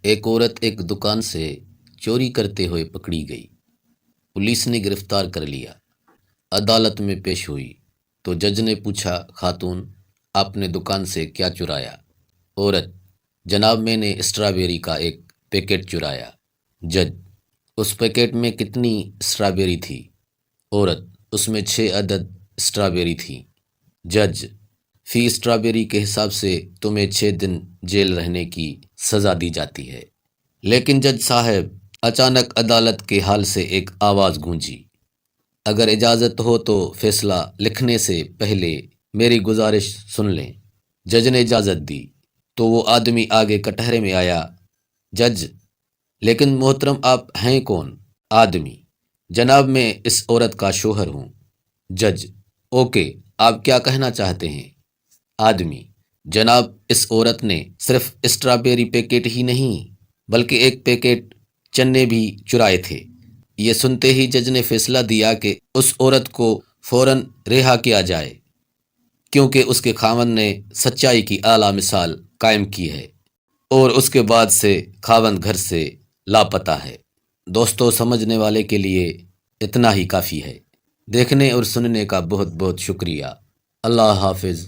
ایک عورت ایک دکان سے چوری کرتے ہوئے پکڑی گئی۔ پولیس نے گرفتار کر لیا۔ عدالت میں پیش ہوئی تو جج نے پوچھا، خاتون، آپ نے دکان سے کیا چرایا؟ عورت: جناب، میں نے اسٹرابیری کا ایک پیکٹ چرایا۔ جج: اس پیکٹ میں کتنی اسٹرابیری تھی؟ عورت: اس میں 6 عدد اسٹرابیری تھی۔ جج: فی اسٹرابیری کے حساب سے تمہیں 6 دن جیل رہنے کی سزا دی جاتی ہے۔ لیکن جج صاحب، اچانک عدالت کے ہال سے ایک آواز گونجی، اگر اجازت ہو تو فیصلہ لکھنے سے پہلے میری گزارش سن لیں۔ جج نے اجازت دی تو وہ آدمی آگے کٹہرے میں آیا۔ جج: لیکن محترم، آپ ہیں کون؟ آدمی: جناب، میں اس عورت کا شوہر ہوں۔ جج: اوکے، آپ کیا کہنا چاہتے ہیں؟ آدمی: جناب، اس عورت نے صرف اسٹرابیری پیکٹ ہی نہیں بلکہ ایک پیکٹ چنے بھی چرائے تھے۔ یہ سنتے ہی جج نے فیصلہ دیا کہ اس عورت کو فوراً رہا کیا جائے، کیونکہ اس کے خاوند نے سچائی کی اعلیٰ مثال قائم کی ہے اور اس کے بعد سے خاوند گھر سے لاپتہ ہے۔ دوستو، سمجھنے والے کے لیے اتنا ہی کافی ہے۔ دیکھنے اور سننے کا بہت بہت شکریہ۔ اللہ حافظ۔